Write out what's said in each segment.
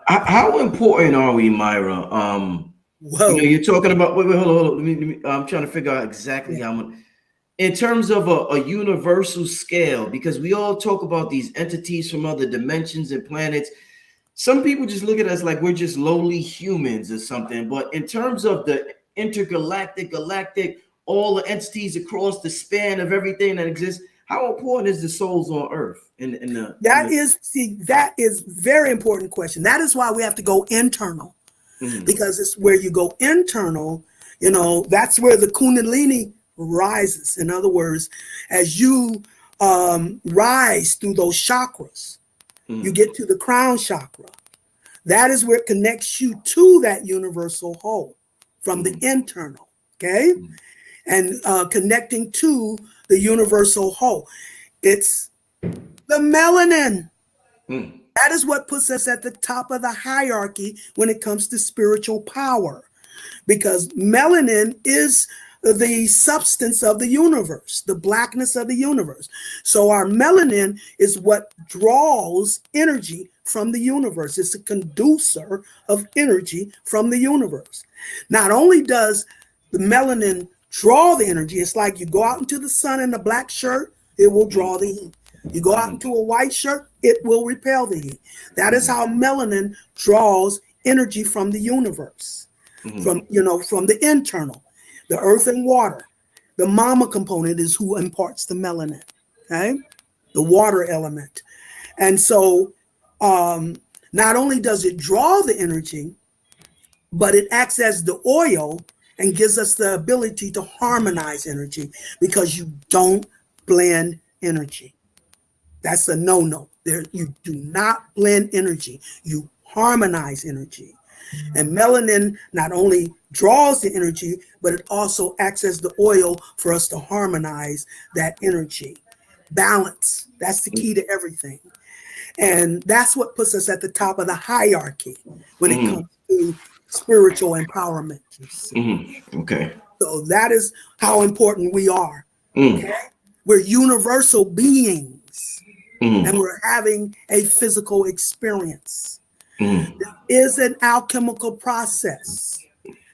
How important are we, Myra? Whoa. You're talking about. Wait, hold on, hold on. I'm trying to figure out exactly Yeah. how much, in terms of a universal scale, because we all talk about these entities from other dimensions and planets. Some people just look at us like we're just lowly humans or something. But in terms of the intergalactic, galactic, all the entities across the span of everything that exists, how important is the souls on Earth? That is very important question. That is why we have to go internal, Mhm. because it's where you go internal, that's where the Kundalini rises. In other words, as you rise through those chakras, you Mhm. get to the crown chakra. That is where it connects you to that universal whole from the Mhm. internal, okay? And connecting to the universal whole. It's the melanin. Mhm. That is what puts us at the top of the hierarchy when it comes to spiritual power, because melanin is the substance of the universe, the blackness of the universe. So our melanin is what draws energy from the universe. It's a conducer of energy from the universe. Not only does the melanin draw the energy, it's like you go out into the sun in a black shirt, it will draw the heat. You go out Mhm. into a white shirt, it will repel the heat. That is Mhm. how melanin draws energy from the universe, Mhm. from the internal, the earth and water. The mama component is who imparts the melanin, okay? The water element. And so not only does it draw the energy, but it acts as the oil and gives us the ability to harmonize energy, because you don't blend energy. That's a no-no. There, you do not blend energy. You harmonize energy. And melanin not only draws the energy, but it also acts as the oil for us to harmonize that energy. Balance. That's the key to everything. And that's what puts us at the top of the hierarchy when it Mhm. comes to spiritual empowerment, you see. Mhm. Okay. So that is how important we are. Okay. Mhm. We're universal beings and Mhm. we're having a physical experience. Mhm. This is an alchemical process.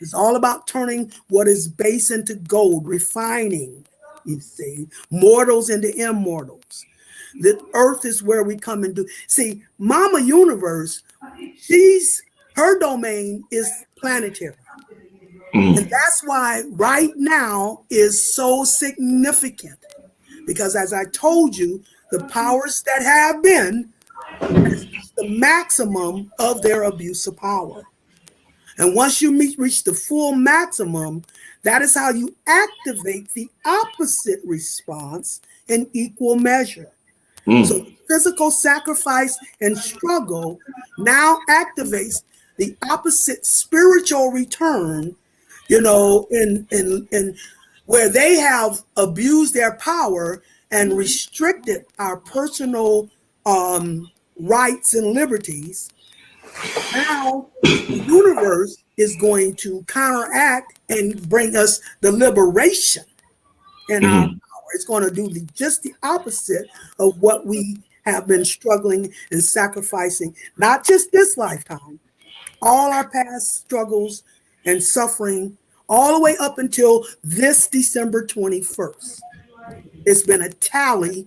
It's all about turning what is base into gold, refining, you see, mortals into immortals. The earth is where we come and do. See, Mama Universe, her domain is planetary. And Mhm. that's why right now is so significant. Because as I told you, the powers that have been has reached the maximum of their abuse of power. And once you reach the full maximum, that is how you activate the opposite response in equal measure. So Mhm. the physical sacrifice and struggle now activates the opposite spiritual return, in where they have abused their power and restricted our personal rights and liberties. Now the universe is going to counteract and bring us the liberation in our Mhm. power. It's going to do just the opposite of what we have been struggling and sacrificing, not just this lifetime, all our past struggles and suffering, all the way up until this December 21st. It's been a tally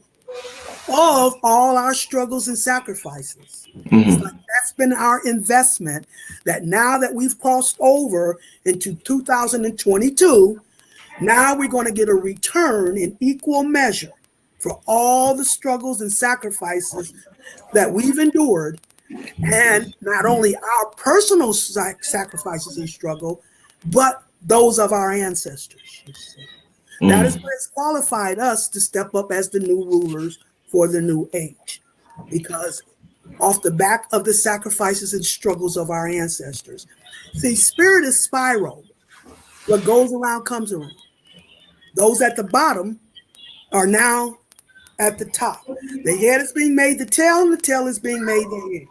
of all our struggles and sacrifices. It's like Mhm. that's been our investment, that now that we've crossed over into 2022, now we're going to get a return in equal measure for all the struggles and sacrifices that we've endured. And not only our personal sacrifices and struggle, but those of our ancestors, you see. That is Mhm. what has qualified us to step up as the new rulers for the new age. Because off the back of the sacrifices and struggles of our ancestors. See, spirit is spiral. What goes around comes around. Those at the bottom are now at the top. The head is being made the tail, and the tail is being made the head.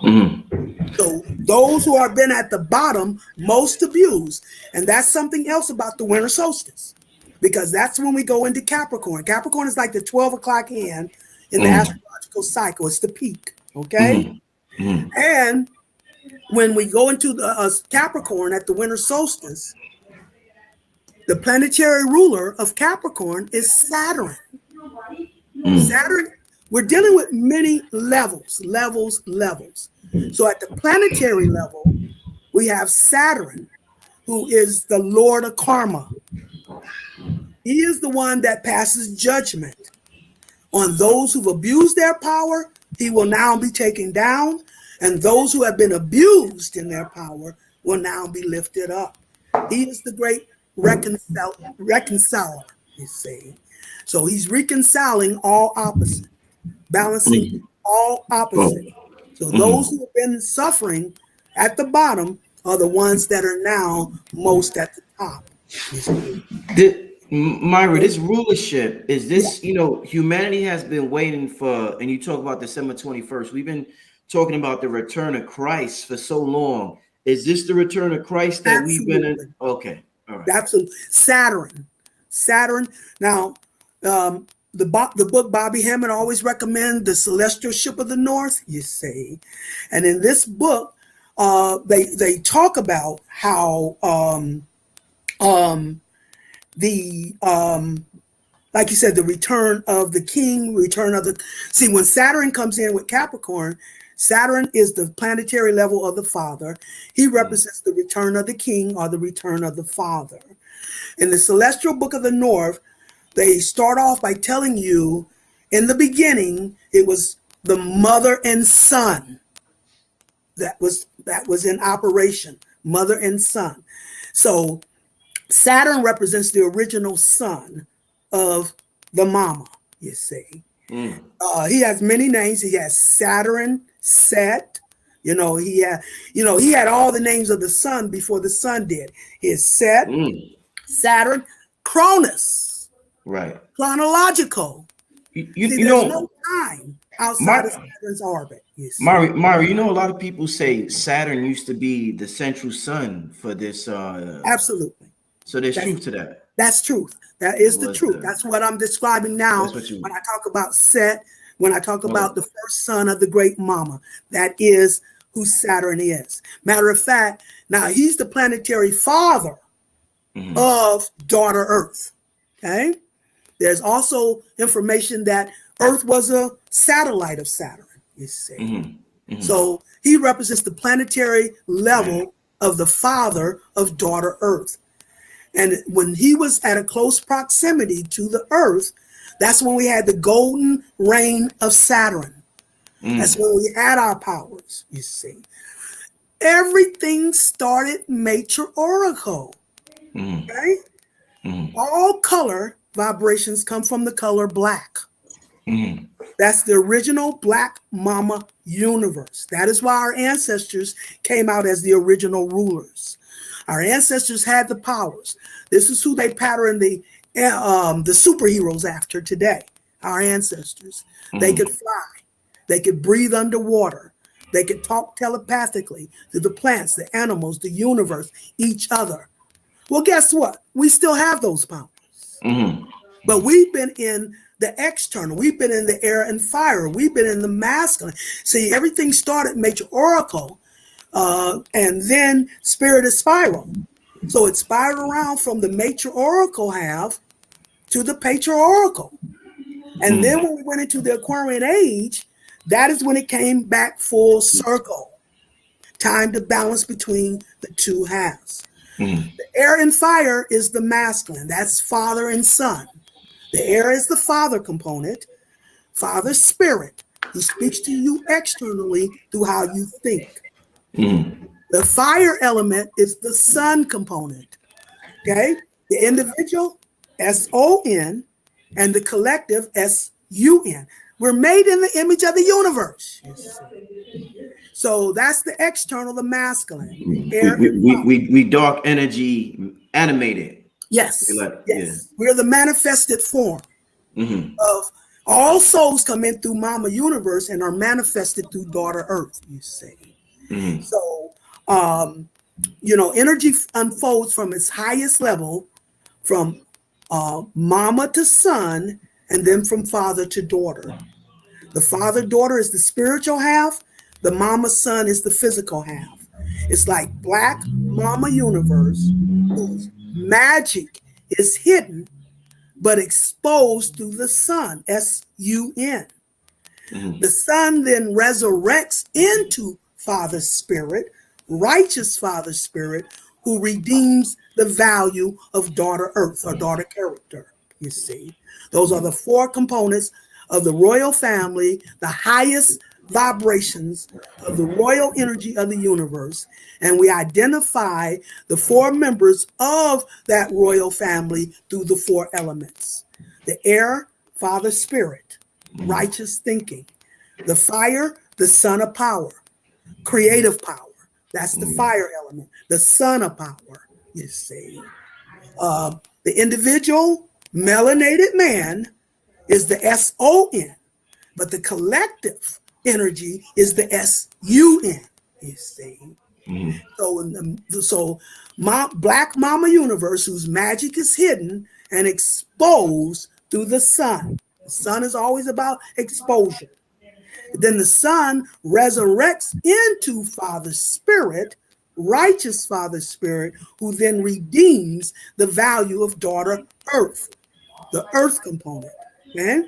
Mhm. So those who have been at the bottom most abused. And that's something else about the winter solstice, because that's when we go into Capricorn. Capricorn is like the 12 o'clock hand in the Mhm. astrological cycle. It's the peak, okay? Mhm. Mhm. And when we go into the Capricorn at the winter solstice, the planetary ruler of Capricorn is Saturn. Saturn, we're dealing with many levels. So at the planetary level, we have Saturn, who is the Lord of Karma. He is the one that passes judgment on those who've abused their power. He will now be taken down, and those who have been abused in their power will now be lifted up. He is the great reconciler, you see. So he's reconciling all opposites, balancing all opposites. So those who have been suffering at the bottom are the ones that are now most at the top. MyRah, this rulership, is this, humanity has been waiting for, and you talk about December 21st. We've been talking about the return of Christ for so long. Is this the return of Christ that we've been in? Okay. All right. Absolutely. Saturn. Now, the book Bobby Hammond always recommend, The Celestial Ship of the North, you see. And in this book, they talk about how like you said, the return of the king, see, when Saturn comes in with Capricorn, Saturn is the planetary level of the father. He represents the return of the king or the return of the father. In the Celestial Book of the North, they start off by telling you in the beginning, it was the mother and son that was in operation, mother and son. So Saturn represents the original son of the mama, you see. He has many names. He has Saturn, Set. He had all the names of the sun before the sun did. He is Set, Saturn, Cronus. Right. Chronological. There's no time outside of Saturn's orbit. MyRah, a lot of people say Saturn used to be the central sun for this. Absolutely. So there's truth to that. That's truth. That is the truth. That's what I'm describing now when I talk about Set, when I talk about the first son of the great mama. That is who Saturn is. Matter of fact, now he's the planetary father of daughter Earth. Okay? There's also information that Earth was a satellite of Saturn, you see. So he represents the planetary level of the father of daughter Earth. And when he was at a close proximity to the Earth, that's when we had the golden reign of Saturn. That's when we had our powers, you see. Everything started matriarchal. Okay? All color vibrations come from the color black. That's the original black mama universe. That is why our ancestors came out as the original rulers. Our ancestors had the powers. This is who they pattern the superheroes after today. Our ancestors. They could fly. They could breathe underwater. They could talk telepathically to the plants, the animals, the universe, each other. Well, guess what? We still have those powers. But we've been in the external. We've been in the air and fire. We've been in the masculine. See, everything started matriarchal. And then spirit is spiral. So it spiraled around from the matriarchal half to the patriarchal. And then when we went into the Aquarian age, that is when it came back full circle. Time to balance between the two halves. The air and fire is the masculine. That's father and son. The air is the father component. Father spirit. He speaks to you externally through how you think. The fire element is the sun component. Okay? The individual, S-O-N, and the collective, S-U-N. We're made in the image of the universe. So that's the external, the masculine. Air we dark energy animated. Yes. Yes. We're the manifested form of all souls come in through Mama Universe and are manifested through Daughter Earth, you see. So, energy unfolds from its highest level, from mama to son, and then from father to daughter. The father-daughter is the spiritual half. The mama-son is the physical half. It's like Black Mama Universe, whose magic is hidden but exposed through the sun, S-U-N. The Son then resurrects into Father Spirit, righteous Father Spirit, who redeems the value of daughter Earth or daughter character. You see, those are the four components of the royal family, the highest vibrations of the royal energy of the universe. And we identify the four members of that royal family through the four elements: the air, Father Spirit, righteous thinking; the fire, the Son of Power, creative power. That's the fire element, the Son of Power, you see. The individual melanated man is the S-O-N, but the collective energy is the S-U-N, you see. So Black Mama Universe, whose magic is hidden and exposed through the sun. The sun is always about exposure. Then the Son resurrects into Father Spirit, righteous Father Spirit, who then redeems the value of daughter Earth, the Earth component. Okay?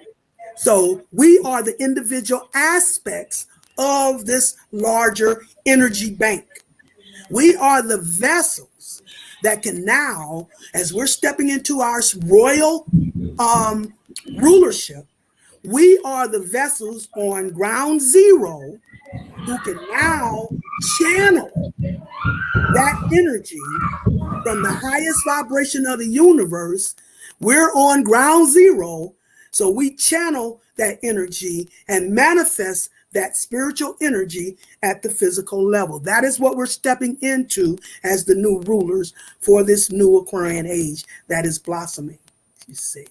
So we are the individual aspects of this larger energy bank. We are the vessels that can now, as we're stepping into our royal rulership, we are the vessels on ground zero who can now channel that energy from the highest vibration of the universe. We're on ground zero, so we channel that energy and manifest that spiritual energy at the physical level. That is what we're stepping into as the new rulers for this new Aquarian age that is blossoming, you see.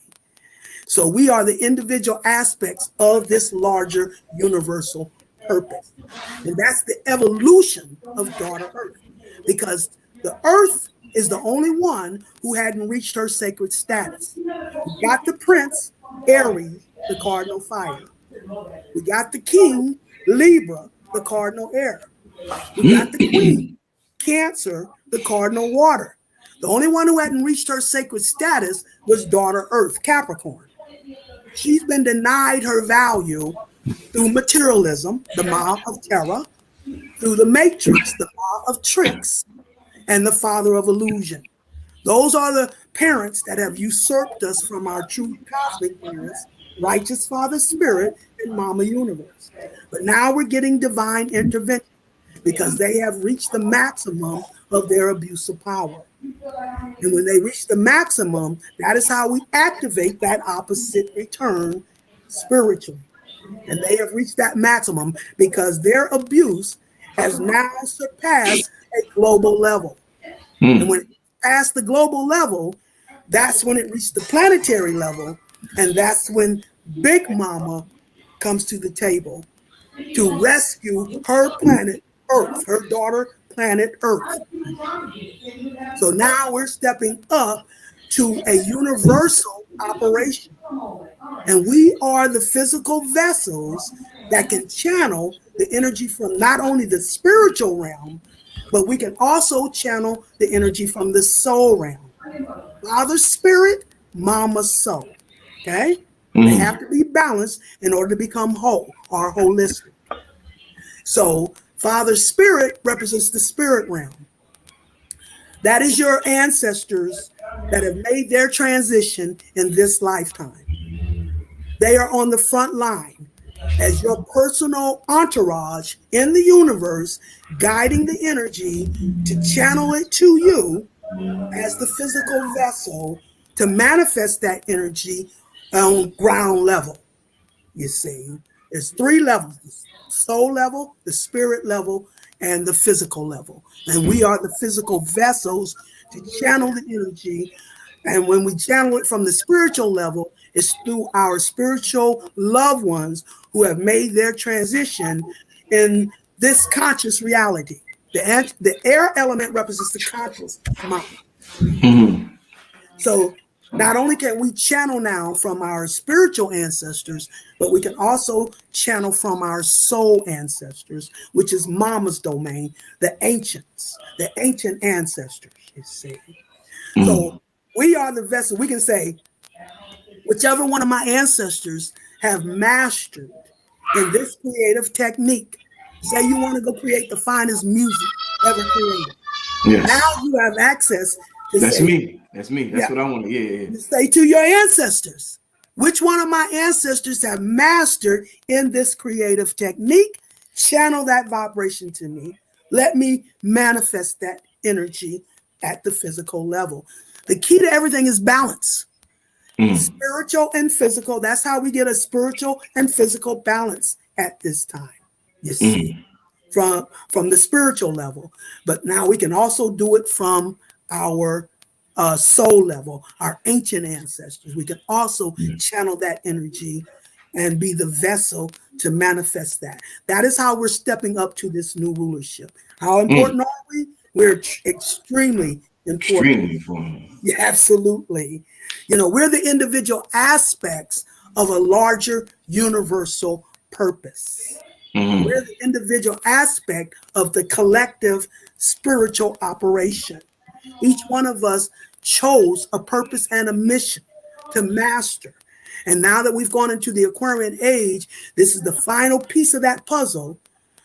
So we are the individual aspects of this larger universal purpose. And that's the evolution of daughter Earth, because the Earth is the only one who hadn't reached her sacred status. We got the Prince, Aries, the cardinal fire. We got the King, Libra, the cardinal air. We got the Queen, Cancer, the cardinal water. The only one who hadn't reached her sacred status was daughter Earth, Capricorn. She's been denied her value through materialism, the Ma of terror, through the matrix, the Ma of tricks, and the father of illusion. Those are the parents that have usurped us from our true cosmic parents, righteous Father Spirit and Mama Universe. But now we're getting divine intervention because they have reached the maximum of their abuse of power. And when they reach the maximum, that is how we activate that opposite return spiritually. And they have reached that maximum because their abuse has now surpassed a global level. And when it passed the global level, that's when it reached the planetary level. And that's when Big Mama comes to the table to rescue her planet Earth, her daughter planet Earth. So now we're stepping up to a universal operation. And we are the physical vessels that can channel the energy from not only the spiritual realm, but we can also channel the energy from the soul realm. Father Spirit, Mama Soul. Okay? They have to be balanced in order to become whole or holistic. So Father Spirit represents the spirit realm. That is your ancestors that have made their transition in this lifetime. They are on the front line as your personal entourage in the universe, guiding the energy to channel it to you as the physical vessel to manifest that energy on ground level. You see, there's three levels: the soul level, the spirit level, and the physical level. And we are the physical vessels to channel the energy. And when we channel it from the spiritual level, it's through our spiritual loved ones who have made their transition in this conscious reality. The air element represents the conscious mind. So Not only can we channel now from our spiritual ancestors, but we can also channel from our soul ancestors, which is mama's domain, the ancients, the ancient ancestors, you see. So we are the vessel. We can say, whichever one of my ancestors have mastered in this creative technique, say you want to go create the finest music ever created. Yes. Now you have access to That's say, me. That's me. That's yeah, what I want. Yeah. say to your ancestors, which one of my ancestors have mastered in this creative technique? Channel that vibration to me. Let me manifest that energy at the physical level. The key to everything is balance. Spiritual and physical. That's how we get a spiritual and physical balance at this time. You see, from the spiritual level. But now we can also do it from our soul level, our ancient ancestors. We can also channel that energy and be the vessel to manifest that. That is how we're stepping up to this new rulership. How important are we? We're extremely important. Extremely important. Yeah, absolutely. You know, we're the individual aspects of a larger universal purpose. We're the individual aspect of the collective spiritual operation. Each one of us chose a purpose and a mission to master. And now that we've gone into the Aquarian age, this is the final piece of that puzzle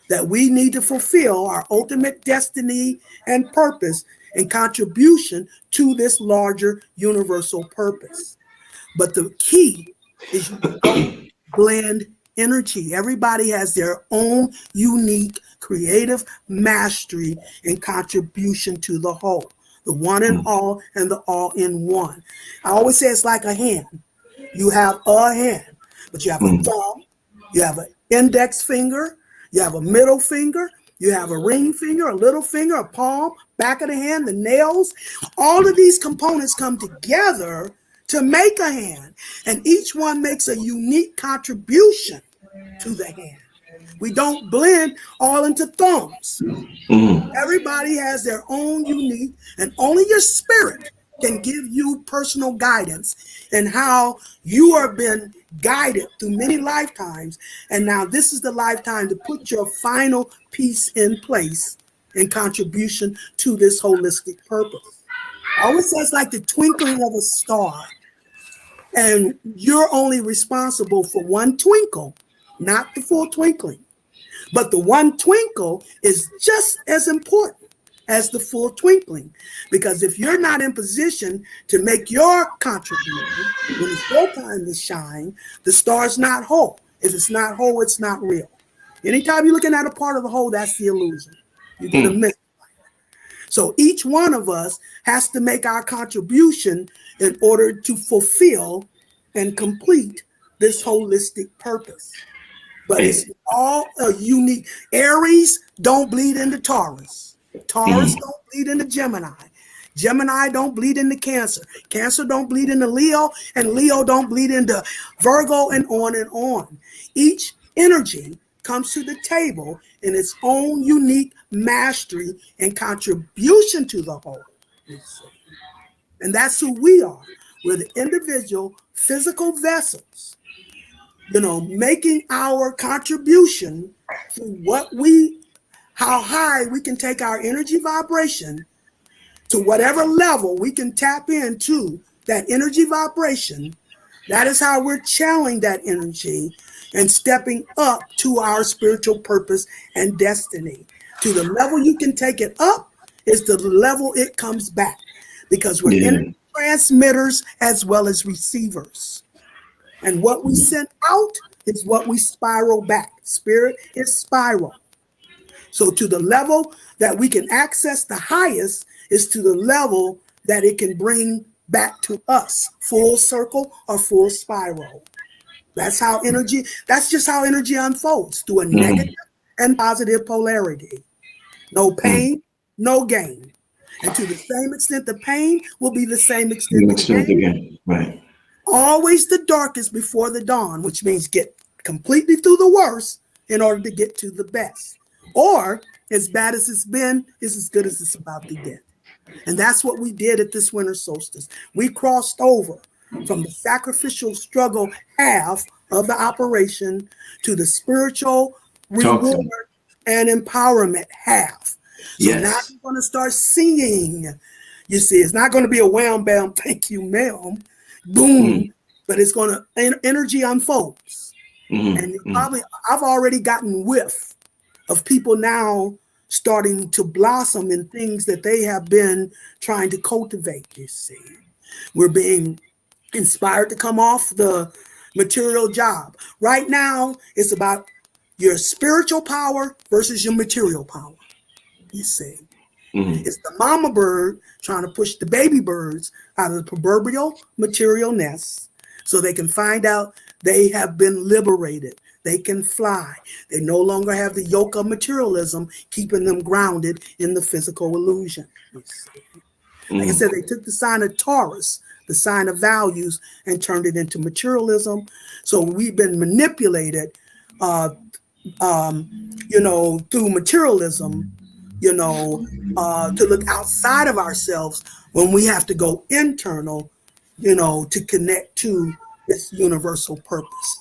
that we need to fulfill our ultimate destiny and purpose and contribution to this larger universal purpose. But the key is you don't blend energy. Everybody has their own unique creative mastery and contribution to the whole, the one and all and the all in one. I always say it's like a hand. You have a hand, but you have a thumb, you have an index finger, you have a middle finger, you have a ring finger, a little finger, a palm, back of the hand, the nails. All of these components come together to make a hand, and each one makes a unique contribution to the hand. We don't blend all into thumbs. Everybody has their own unique, and only your spirit can give you personal guidance and how you have been guided through many lifetimes. And now this is the lifetime to put your final piece in place in contribution to this holistic purpose. I always say it's like the twinkling of a star. And you're only responsible for one twinkle, not the full twinkling. But the one twinkle is just as important as the full twinkling. Because if you're not in position to make your contribution, when it's your time to shine, the star's not whole. If it's not whole, it's not real. Anytime you're looking at a part of the whole, that's the illusion. You're going to miss it. So each one of us has to make our contribution in order to fulfill and complete this holistic purpose. But it's all a unique. Aries don't bleed into Taurus. Taurus don't bleed into Gemini. Gemini don't bleed into Cancer. Cancer don't bleed into Leo, and Leo don't bleed into Virgo, and on and on. Each energy comes to the table in its own unique mastery and contribution to the whole. And that's who we are. We're the individual physical vessels, making our contribution to how high we can take our energy vibration to whatever level we can tap into that energy vibration. That is how we're channeling that energy and stepping up to our spiritual purpose and destiny. To the level you can take it up is the level it comes back, because we're energy transmitters as well as receivers. And what we send out is what we spiral back. Spirit is spiral. So to the level that we can access the highest is to the level that it can bring back to us, full circle or full spiral. That's just how energy unfolds, through a negative and positive polarity. No pain, no gain. And to the same extent the pain will be the same extent the gain. Right. Always the darkest before the dawn, which means get completely through the worst in order to get to the best. Or as bad as it's been is as good as it's about to get. And that's what we did at this winter solstice. We crossed over from the sacrificial struggle half of the operation to the spiritual reward and empowerment half. So now you're going to start seeing, you see, it's not going to be a wham, bam, thank you, ma'am, boom, but it's going to, energy unfolds. And probably, I've already gotten whiff of people now starting to blossom in things that they have been trying to cultivate, you see. We're being inspired to come off the material job. Right now, it's about your spiritual power versus your material power, you see. It's the mama bird trying to push the baby birds out of the proverbial material nest so they can find out they have been liberated. They can fly. They no longer have the yoke of materialism keeping them grounded in the physical illusion. Like I said, they took the sign of Taurus, the sign of values, and turned it into materialism. So we've been manipulated, through materialism, to look outside of ourselves when we have to go internal, to connect to this universal purpose.